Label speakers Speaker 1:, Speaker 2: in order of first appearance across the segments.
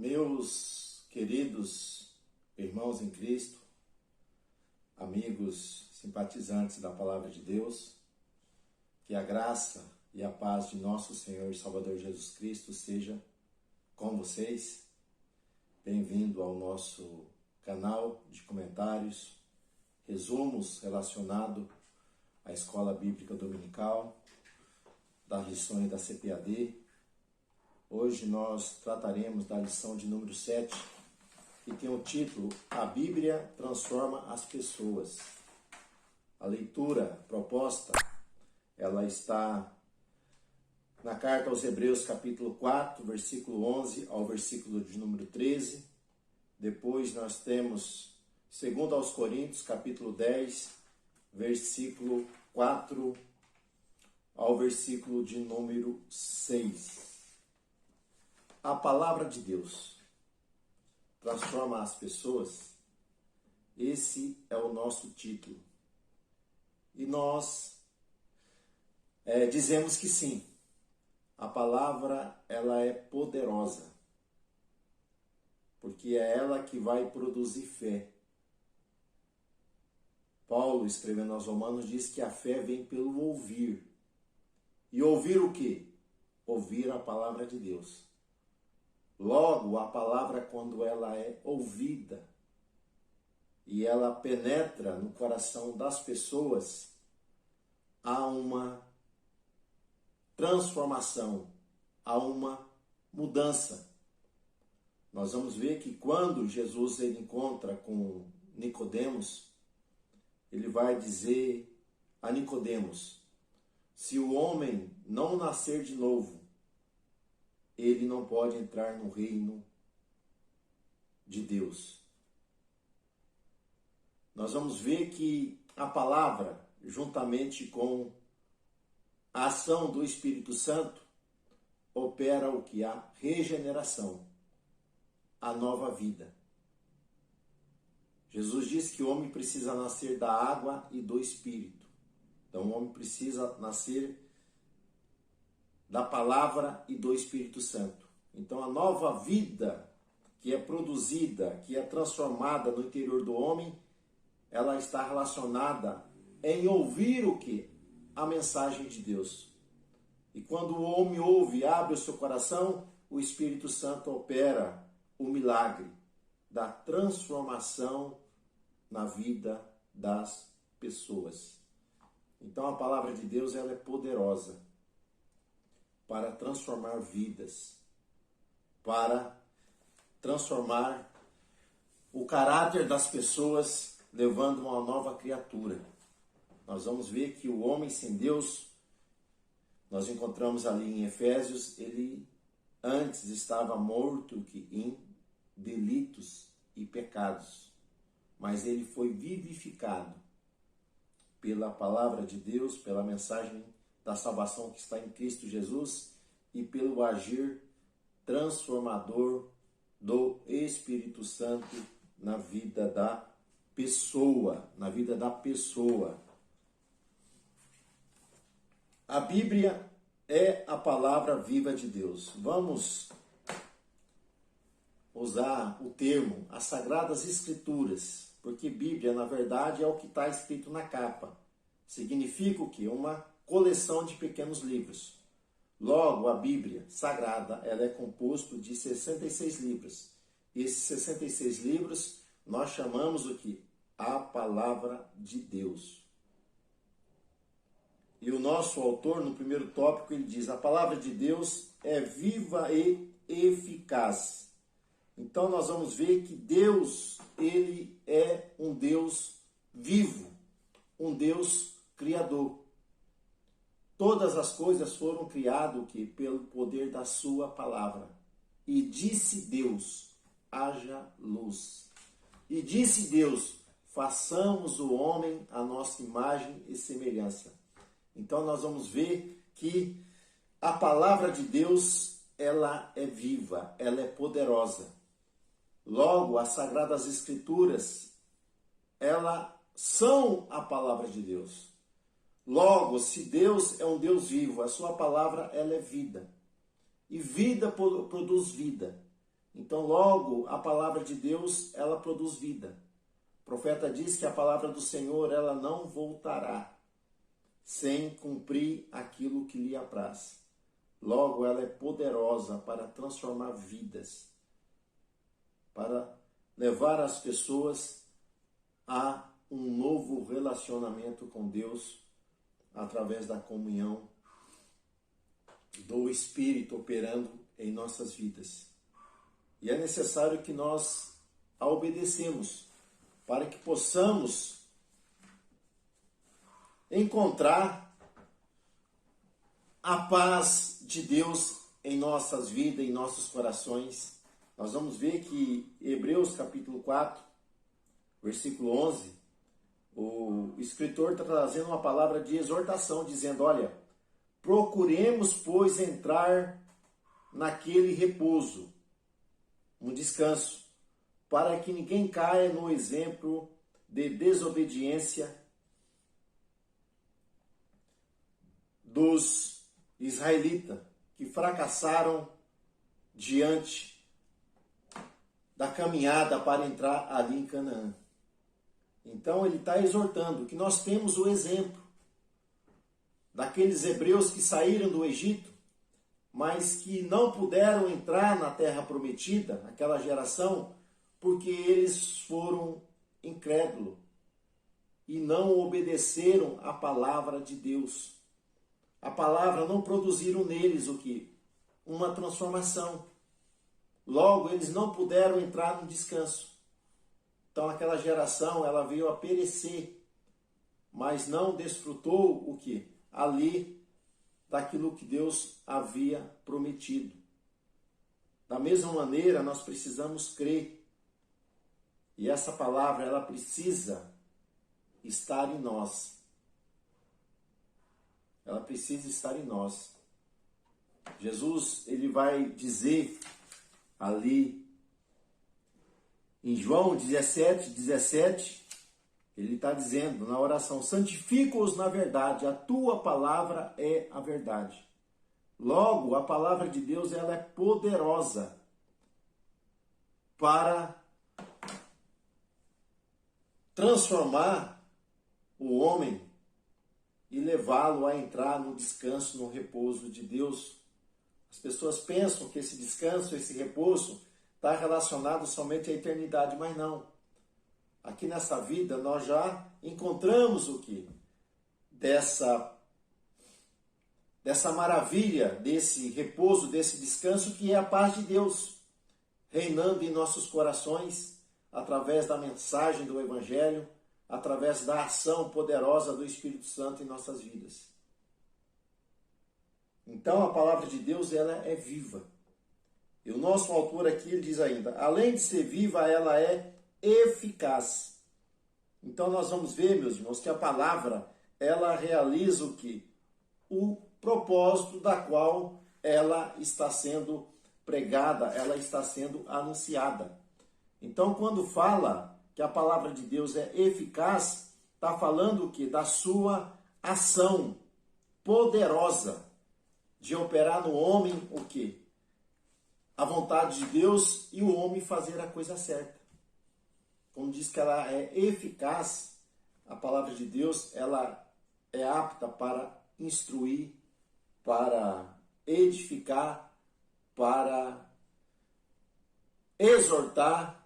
Speaker 1: Meus queridos irmãos em Cristo, amigos simpatizantes da Palavra de Deus, que a graça e a paz de nosso Senhor e Salvador Jesus Cristo seja com vocês. Bem-vindo ao nosso canal de comentários, resumos relacionados à Escola Bíblica Dominical, das lições da CPAD. Hoje nós trataremos da lição de número 7, que tem o título A Bíblia Transforma as Pessoas. A leitura proposta, ela está na carta aos Hebreus, capítulo 4, versículo 11 ao versículo de número 13. Depois nós temos 2 aos Coríntios, capítulo 10, versículo 4 ao versículo de número 6. A palavra de Deus transforma as pessoas. Esse é o nosso título. E nós dizemos que sim. A palavra, ela é poderosa. Porque é ela que vai produzir fé. Paulo, escrevendo aos Romanos, diz que a fé vem pelo ouvir. E ouvir o quê? Ouvir a palavra de Deus. Logo, a palavra, quando ela é ouvida e ela penetra no coração das pessoas, há uma transformação, há uma mudança. Nós vamos ver que quando Jesus ele encontra com Nicodemos, ele vai dizer a Nicodemos: se o homem não nascer de novo, ele não pode entrar no reino de Deus. Nós vamos ver que a palavra, juntamente com a ação do Espírito Santo, opera o que? A regeneração, a nova vida. Jesus disse que o homem precisa nascer da água e do Espírito. Então o homem precisa nascer da palavra e do Espírito Santo. Então a nova vida que é produzida, que é transformada no interior do homem, ela está relacionada em ouvir o quê? A mensagem de Deus. E quando o homem ouve e abre o seu coração, o Espírito Santo opera o milagre da transformação na vida das pessoas. Então a palavra de Deus, ela é poderosa para transformar vidas, para transformar o caráter das pessoas, levando uma nova criatura. Nós vamos ver que o homem sem Deus, nós encontramos ali em Efésios, ele antes estava morto que em delitos e pecados, mas ele foi vivificado pela palavra de Deus, pela mensagem da salvação que está em Cristo Jesus e pelo agir transformador do Espírito Santo na vida da pessoa, A Bíblia é a palavra viva de Deus. Vamos usar o termo as Sagradas Escrituras, porque Bíblia, na verdade, é o que está escrito na capa. Significa o quê? Uma coleção de pequenos livros. Logo, a Bíblia Sagrada, ela é composto de 66 livros. Esses 66 livros nós chamamos o quê? A Palavra de Deus. E o nosso autor, no primeiro tópico, ele diz: a Palavra de Deus é viva e eficaz. Então nós vamos ver que Deus, ele é um Deus vivo, um Deus criador. Todas as coisas foram criadas pelo poder da sua palavra. E disse Deus: haja luz. E disse Deus: façamos o homem à nossa imagem e semelhança. Então nós vamos ver que a palavra de Deus, ela é viva, ela é poderosa. Logo, as Sagradas Escrituras, elas são a palavra de Deus. Logo, se Deus é um Deus vivo, a sua palavra, ela é vida. E vida produz vida. Então, logo, a palavra de Deus, ela produz vida. O profeta diz que a palavra do Senhor, ela não voltará sem cumprir aquilo que lhe apraz. Logo, ela é poderosa para transformar vidas, para levar as pessoas a um novo relacionamento com Deus através da comunhão do Espírito operando em nossas vidas. E é necessário que nós a obedecemos para que possamos encontrar a paz de Deus em nossas vidas, em nossos corações. Nós vamos ver que Hebreus capítulo 4, versículo 11, o escritor está trazendo uma palavra de exortação, dizendo, olha, procuremos, pois, entrar naquele repouso, um descanso, para que ninguém caia no exemplo de desobediência dos israelitas, que fracassaram diante da caminhada para entrar ali em Canaã. Então ele está exortando que nós temos o exemplo daqueles hebreus que saíram do Egito, mas que não puderam entrar na terra prometida, aquela geração, porque eles foram incrédulos e não obedeceram à palavra de Deus. A palavra não produziram neles o que? Uma transformação. Logo, eles não puderam entrar no descanso. Então, aquela geração, ela veio a perecer, mas não desfrutou o que? Ali, daquilo que Deus havia prometido. Da mesma maneira, nós precisamos crer. E essa palavra, ela precisa estar em nós. Ela precisa estar em nós. Jesus, ele vai dizer ali em João 17, ele está dizendo na oração, santifica-os na verdade, a tua palavra é a verdade. Logo, a palavra de Deus, ela é poderosa para transformar o homem e levá-lo a entrar no descanso, no repouso de Deus. As pessoas pensam que esse descanso, esse repouso, está relacionado somente à eternidade, mas não. Aqui nessa vida nós já encontramos o que? Dessa maravilha, desse repouso, desse descanso, que é a paz de Deus, reinando em nossos corações, através da mensagem do Evangelho, através da ação poderosa do Espírito Santo em nossas vidas. Então a palavra de Deus, ela é viva. E o nosso autor aqui, ele diz ainda, além de ser viva, ela é eficaz. Então nós vamos ver, meus irmãos, que a palavra, ela realiza o quê? O propósito da qual ela está sendo pregada, ela está sendo anunciada. Então quando fala que a palavra de Deus é eficaz, está falando o quê? Da sua ação poderosa de operar no homem o quê? A vontade de Deus e o homem fazer a coisa certa. Como diz que ela é eficaz, a palavra de Deus, ela é apta para instruir, para edificar, para exortar,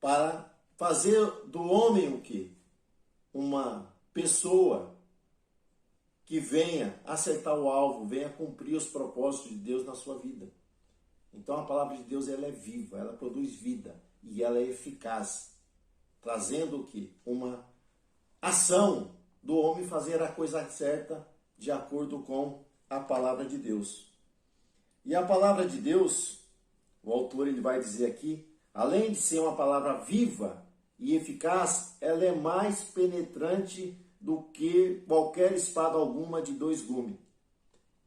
Speaker 1: para fazer do homem o quê? Uma pessoa que venha acertar o alvo, venha cumprir os propósitos de Deus na sua vida. Então a palavra de Deus, ela é viva, ela produz vida e ela é eficaz, trazendo o quê? Uma ação do homem fazer a coisa certa de acordo com a palavra de Deus. E a palavra de Deus, o autor ele vai dizer aqui, além de ser uma palavra viva e eficaz, ela é mais penetrante do que qualquer espada alguma de 2 gumes.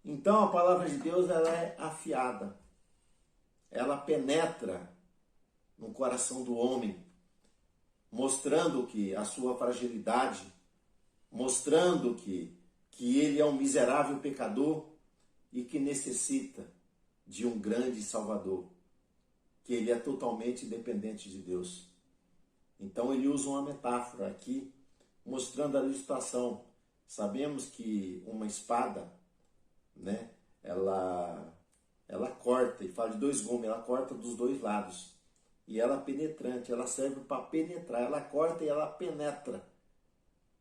Speaker 1: Então a palavra de Deus, ela é afiada. Ela penetra no coração do homem, mostrando que a sua fragilidade, mostrando que ele é um miserável pecador e que necessita de um grande Salvador, que ele é totalmente dependente de Deus. Então ele usa uma metáfora aqui, mostrando a ilustração. Sabemos que uma espada, né, ela corta, e fala de dois gumes, ela corta dos dois lados. E ela é penetrante, ela serve para penetrar, ela corta e ela penetra.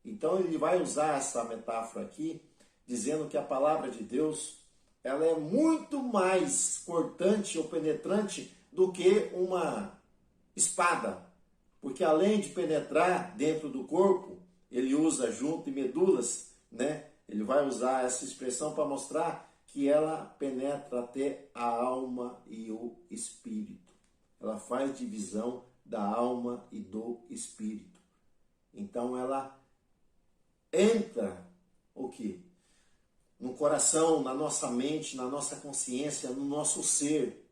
Speaker 1: Então ele vai usar essa metáfora aqui, dizendo que a palavra de Deus, ela é muito mais cortante ou penetrante do que uma espada. Porque além de penetrar dentro do corpo, ele usa junto e medulas, né? Ele vai usar essa expressão para mostrar que ela penetra até a alma e o espírito. Ela faz divisão da alma e do espírito. Então ela entra o quê? No coração, na nossa mente, na nossa consciência, no nosso ser,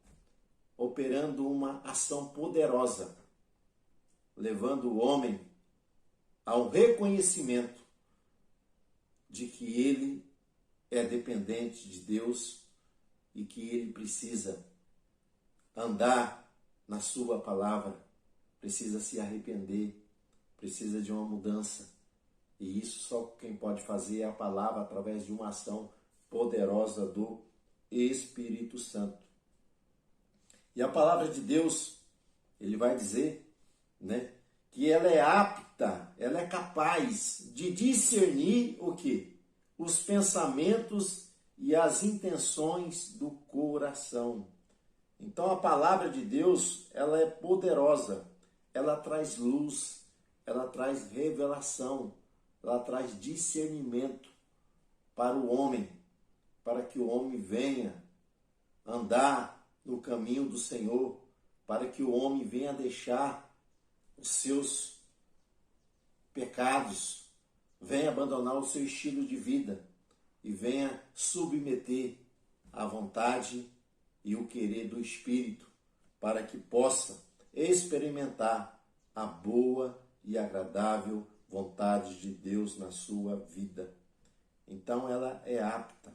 Speaker 1: operando uma ação poderosa, levando o homem ao reconhecimento de que ele é dependente de Deus e que ele precisa andar na sua palavra, precisa se arrepender, precisa de uma mudança. E isso só quem pode fazer é a palavra através de uma ação poderosa do Espírito Santo. E a palavra de Deus, ele vai dizer, né, que ela é apta, ela é capaz de discernir o quê? Os pensamentos e as intenções do coração. Então a palavra de Deus, ela é poderosa, ela traz luz, ela traz revelação, ela traz discernimento para o homem, para que o homem venha andar no caminho do Senhor, para que o homem venha deixar os seus pecados, venha abandonar o seu estilo de vida e venha submeter à vontade e o querer do Espírito, para que possa experimentar a boa e agradável vontade de Deus na sua vida. Então ela é apta,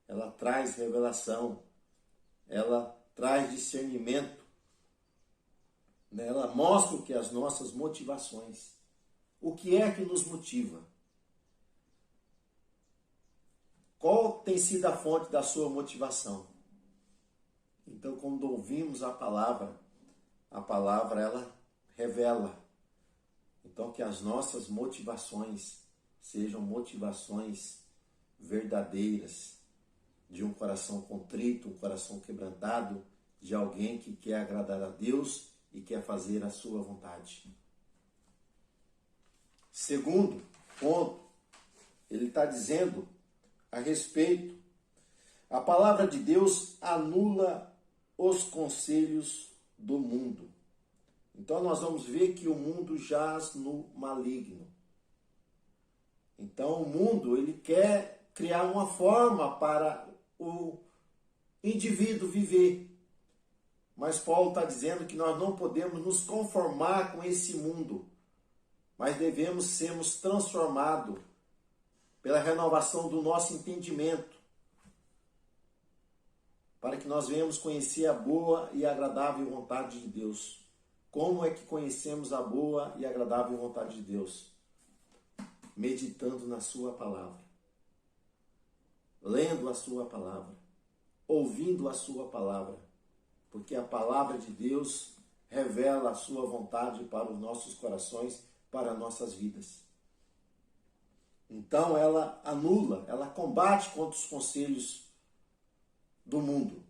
Speaker 1: ela traz revelação, ela traz discernimento, né? Ela mostra o que as nossas motivações, o que é que nos motiva. Qual tem sido a fonte da sua motivação? Então, quando ouvimos a palavra ela revela. Então, que as nossas motivações sejam motivações verdadeiras, de um coração contrito, um coração quebrantado, de alguém que quer agradar a Deus e quer fazer a sua vontade. Segundo ponto, ele está dizendo a respeito, a palavra de Deus anula os conselhos do mundo. Então nós vamos ver que o mundo jaz no maligno. Então o mundo, ele quer criar uma forma para o indivíduo viver. Mas Paulo está dizendo que nós não podemos nos conformar com esse mundo, mas devemos sermos transformados pela renovação do nosso entendimento, para que nós venhamos conhecer a boa e agradável vontade de Deus. Como é que conhecemos a boa e agradável vontade de Deus? Meditando na sua palavra, lendo a sua palavra, ouvindo a sua palavra, porque a palavra de Deus revela a sua vontade para os nossos corações, para nossas vidas. Então ela anula, ela combate contra os conselhos do mundo.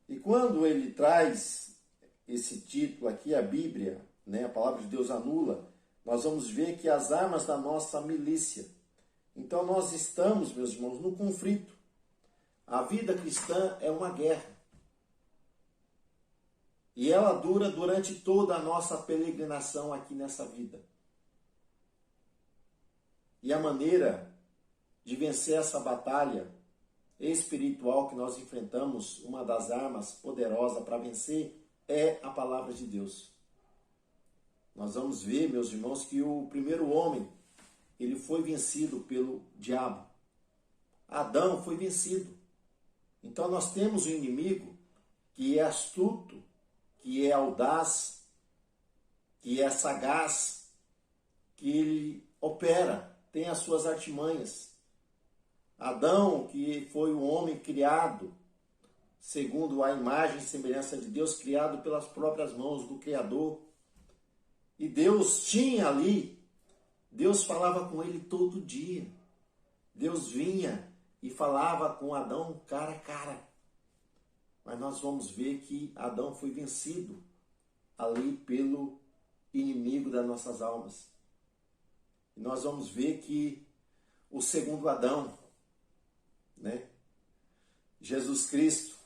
Speaker 1: E quando ele traz esse título aqui, a Bíblia, né, a palavra de Deus anula, nós vamos ver que as armas da nossa milícia. Então nós estamos, meus irmãos, no conflito. A vida cristã é uma guerra. E ela dura durante toda a nossa peregrinação aqui nessa vida. E a maneira de vencer essa batalha espiritual que nós enfrentamos, uma das armas poderosas para vencer, é a palavra de Deus. Nós vamos ver, meus irmãos, que o primeiro homem, ele foi vencido pelo diabo. Adão foi vencido. Então nós temos um inimigo que é astuto, que é audaz, que é sagaz, que ele opera, tem as suas artimanhas. Adão, que foi o homem criado segundo a imagem e semelhança de Deus, criado pelas próprias mãos do Criador. E Deus tinha ali, Deus falava com ele todo dia. Deus vinha e falava com Adão cara a cara. Mas nós vamos ver que Adão foi vencido ali pelo inimigo das nossas almas. E nós vamos ver que o segundo Adão, né? Jesus Cristo,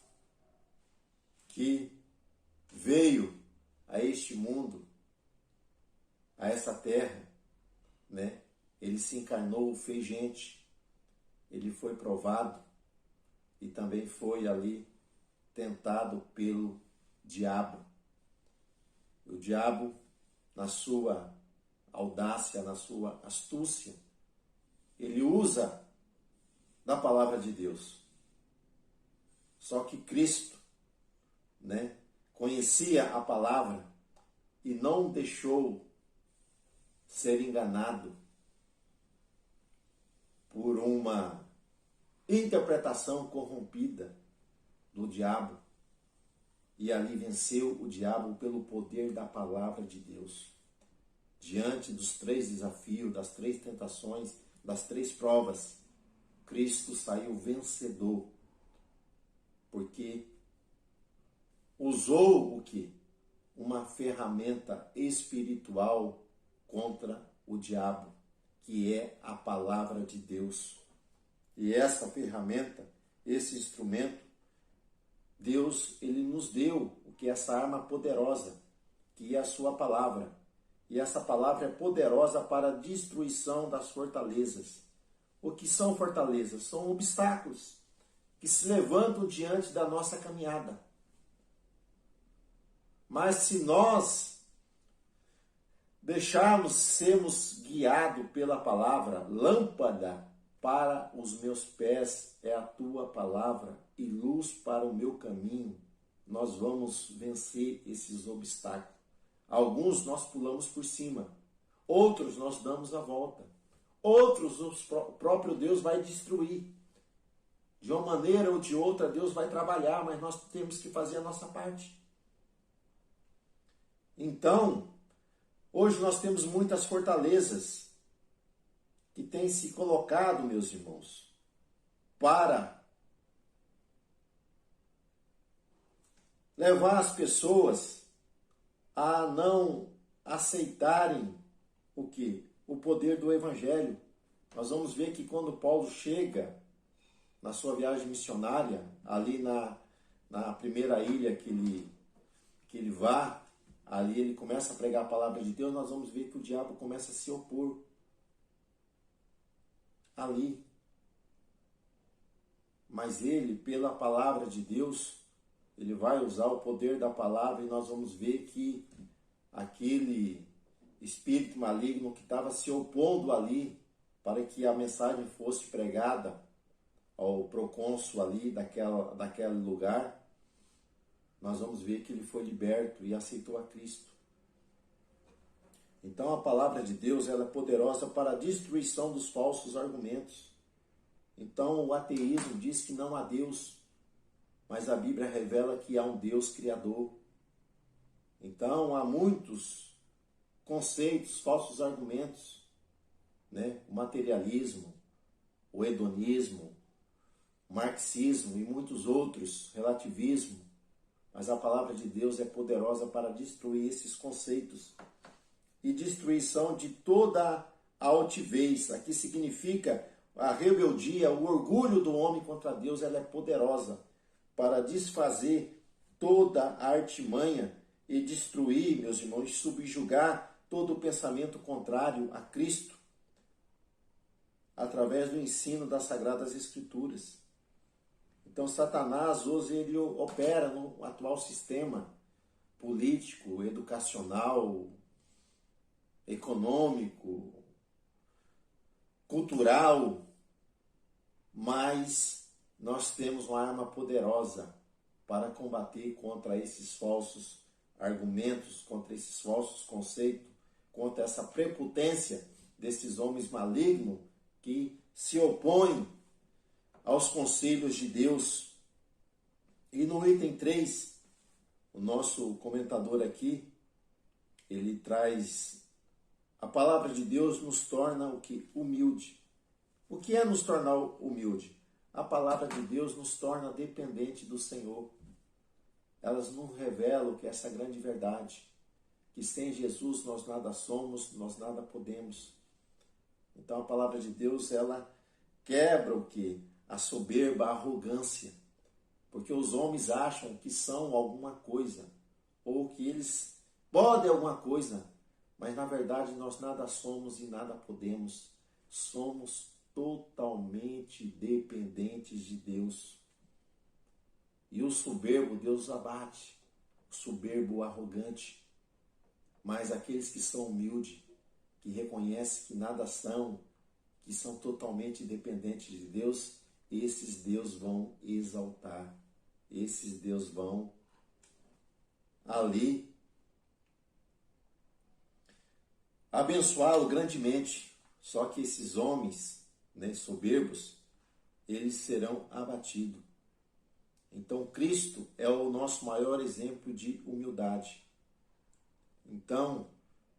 Speaker 1: que veio a este mundo, a essa terra, né? Ele se encarnou, fez gente, ele foi provado e também foi ali tentado pelo diabo. O diabo, na sua audácia, na sua astúcia, ele usa da palavra de Deus. Só que Cristo, né, conhecia a palavra e não deixou ser enganado por uma interpretação corrompida do diabo. E ali venceu o diabo pelo poder da palavra de Deus. Diante dos 3 desafios, das 3 tentações, das 3 provas, Cristo saiu vencedor. Porque usou o quê? Uma ferramenta espiritual contra o diabo, que é a palavra de Deus. E essa ferramenta, esse instrumento, Deus, ele nos deu o que é essa arma poderosa, que é a sua palavra. E essa palavra é poderosa para a destruição das fortalezas. O que são fortalezas? São obstáculos que se levantam diante da nossa caminhada. Mas se nós deixarmos sermos guiados pela palavra, lâmpada para os meus pés é a tua palavra e luz para o meu caminho, nós vamos vencer esses obstáculos. Alguns nós pulamos por cima, outros nós damos a volta, outros o próprio Deus vai destruir. De uma maneira ou de outra Deus vai trabalhar, mas nós temos que fazer a nossa parte. Então, hoje nós temos muitas fortalezas que têm se colocado, meus irmãos, para levar as pessoas a não aceitarem o quê? O poder do Evangelho. Nós vamos ver que quando Paulo chega na sua viagem missionária, ali na primeira ilha que ele vá, ali ele começa a pregar a palavra de Deus, nós vamos ver que o diabo começa a se opor ali. Mas ele, pela palavra de Deus, ele vai usar o poder da palavra e nós vamos ver que aquele espírito maligno que estava se opondo ali para que a mensagem fosse pregada ao procônsul ali daquele lugar, nós vamos ver que ele foi liberto e aceitou a Cristo. Então a palavra de Deus, ela é poderosa para a destruição dos falsos argumentos. Então o ateísmo diz que não há Deus, mas a Bíblia revela que há um Deus criador. Então há muitos conceitos, falsos argumentos, né? O materialismo, o hedonismo, o marxismo e muitos outros, relativismo. Mas a palavra de Deus é poderosa para destruir esses conceitos. E destruição de toda a altivez. Aqui significa a rebeldia, o orgulho do homem contra Deus, ela é poderosa para desfazer toda a artimanha e destruir, meus irmãos, subjugar todo o pensamento contrário a Cristo através do ensino das Sagradas Escrituras. Então Satanás hoje ele opera no atual sistema político, educacional, econômico, cultural, mas nós temos uma arma poderosa para combater contra esses falsos argumentos, contra esses falsos conceitos, contra essa prepotência desses homens malignos que se opõem aos conselhos de Deus. E no item 3, o nosso comentador aqui, ele traz: a palavra de Deus nos torna o que? Humilde. O que é nos tornar humilde? A palavra de Deus nos torna dependente do Senhor. Elas nos revelam que essa grande verdade, que sem Jesus nós nada somos, nós nada podemos. Então a palavra de Deus, ela quebra o que? A soberba, a arrogância. Porque os homens acham que são alguma coisa, ou que eles podem alguma coisa, mas na verdade nós nada somos e nada podemos. Somos totalmente dependentes de Deus. E o soberbo Deus abate, o soberbo, o arrogante. Mas aqueles que são humildes, que reconhecem que nada são, que são totalmente dependentes de Deus, esses Deus vão exaltar, esses Deus vão ali abençoá-lo grandemente. Só que esses homens, soberbos, eles serão abatidos. Então Cristo é o nosso maior exemplo de humildade. Então,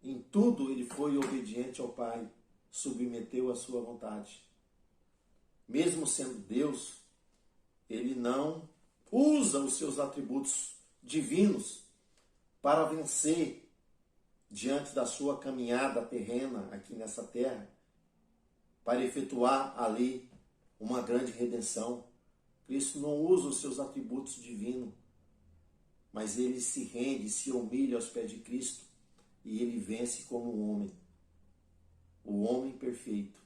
Speaker 1: em tudo ele foi obediente ao Pai, submeteu a sua vontade. Mesmo sendo Deus, ele não usa os seus atributos divinos para vencer diante da sua caminhada terrena aqui nessa terra, para efetuar ali uma grande redenção. Cristo não usa os seus atributos divinos, mas ele se rende, se humilha aos pés de Cristo e ele vence como um homem. O homem perfeito,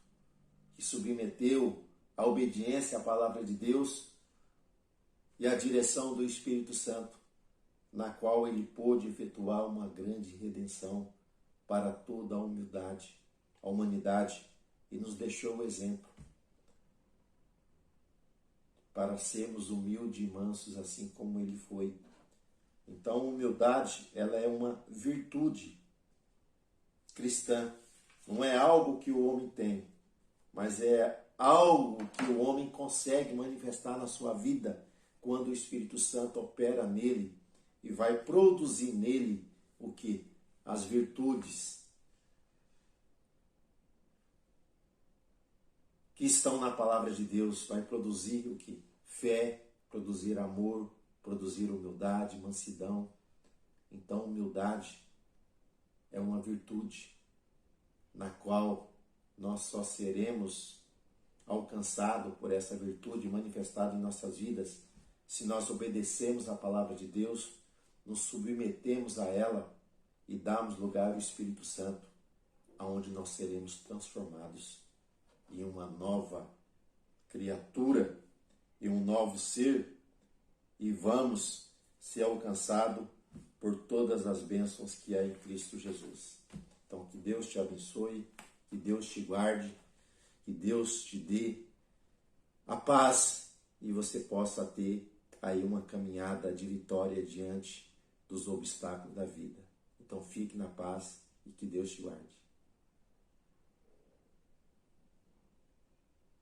Speaker 1: que submeteu a obediência à palavra de Deus e à direção do Espírito Santo, na qual ele pôde efetuar uma grande redenção para toda a humanidade, e nos deixou o exemplo para sermos humildes e mansos, assim como ele foi. Então, a humildade, ela é uma virtude cristã. Não é algo que o homem tem, mas é algo que o homem consegue manifestar na sua vida quando o Espírito Santo opera nele e vai produzir nele o que? As virtudes que estão na palavra de Deus. Vai produzir o que? Fé, produzir amor, produzir humildade, mansidão. Então, humildade é uma virtude na qual nós só seremos alcançados por essa virtude manifestada em nossas vidas se nós obedecermos à palavra de Deus, nos submetemos a ela e damos lugar ao Espírito Santo, aonde nós seremos transformados em uma nova criatura, em um novo ser, e vamos ser alcançados por todas as bênçãos que há em Cristo Jesus. Então, que Deus te abençoe, que Deus te guarde, que Deus te dê a paz e você possa ter aí uma caminhada de vitória diante dos obstáculos da vida. Então, fique na paz e que Deus te guarde.